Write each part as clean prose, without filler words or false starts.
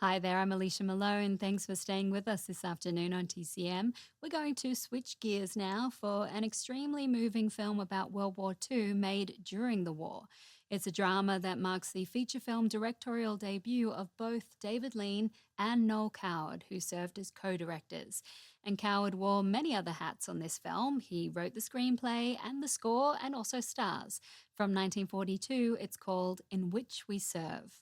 Hi there, I'm Alicia Malone. Thanks for staying with us this afternoon on TCM. We're going to switch gears now for an extremely moving film about World War II made during the war. It's a drama that marks the feature film directorial debut of both David Lean and Noel Coward, who served as co-directors. And Coward wore many other hats on this film. He wrote the screenplay and the score and also stars. From 1942, it's called In Which We Serve.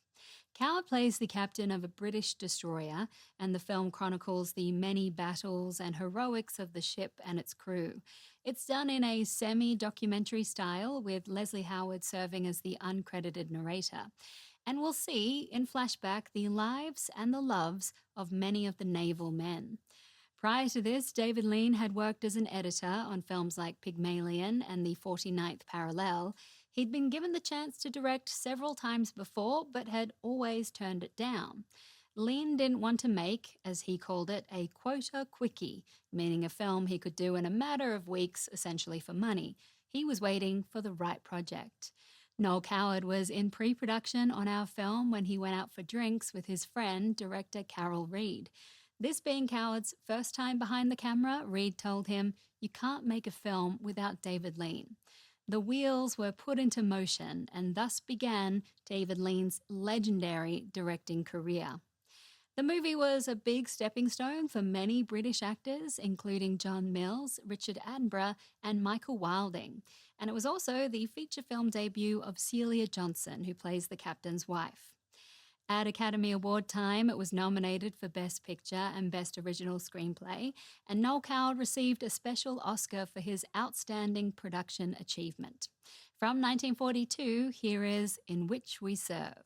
Coward plays the captain of a British destroyer, and the film chronicles the many battles and heroics of the ship and its crew. It's done in a semi-documentary style, with Leslie Howard serving as the uncredited narrator. And we'll see, in flashback, the lives and the loves of many of the naval men. Prior to this, David Lean had worked as an editor on films like Pygmalion and The 49th Parallel. He'd been given the chance to direct several times before, but had always turned it down. Lean didn't want to make, as he called it, a quota quickie, meaning a film he could do in a matter of weeks, essentially for money. He was waiting for the right project. Noel Coward was in pre-production on our film when he went out for drinks with his friend, director Carol Reed. This being Coward's first time behind the camera, Reed told him, "You can't make a film without David Lean." The wheels were put into motion, and thus began David Lean's legendary directing career. The movie was a big stepping stone for many British actors, including John Mills, Richard Attenborough, and Michael Wilding. And it was also the feature film debut of Celia Johnson, who plays the captain's wife. At Academy Award time, it was nominated for Best Picture and Best Original Screenplay, and Noel Coward received a special Oscar for his outstanding production achievement. From 1942, here is In Which We Serve.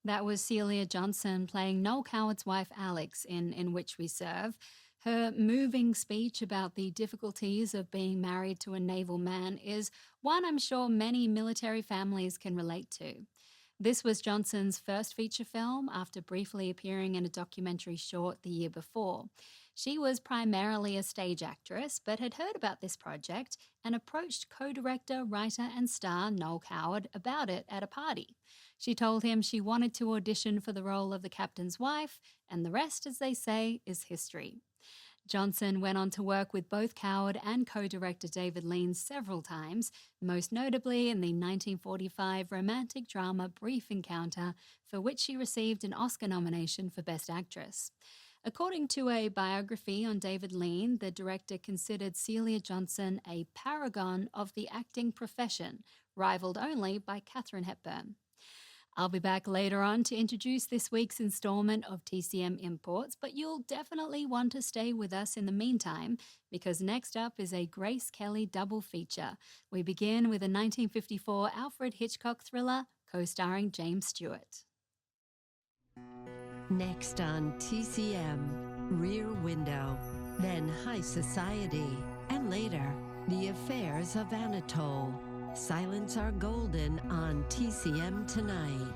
That was Celia Johnson playing Noel Coward's wife Alex in Which We Serve. Her moving speech about the difficulties of being married to a naval man is one I'm sure many military families can relate to. This was Johnson's first feature film after briefly appearing in a documentary short the year before. She was primarily a stage actress, but had heard about this project and approached co-director, writer and star Noel Coward about it at a party. She told him she wanted to audition for the role of the captain's wife, and the rest, as they say, is history. Johnson went on to work with both Coward and co-director David Lean several times, most notably in the 1945 romantic drama Brief Encounter, for which she received an Oscar nomination for Best Actress. According to a biography on David Lean, the director considered Celia Johnson a paragon of the acting profession, rivaled only by Katharine Hepburn. I'll be back later on to introduce this week's installment of TCM Imports, but you'll definitely want to stay with us in the meantime, because next up is a Grace Kelly double feature. We begin with a 1954 Alfred Hitchcock thriller co-starring James Stewart. Next on TCM, Rear Window, then High Society, and later, The Affairs of Anatole. Silence Are Golden on TCM tonight.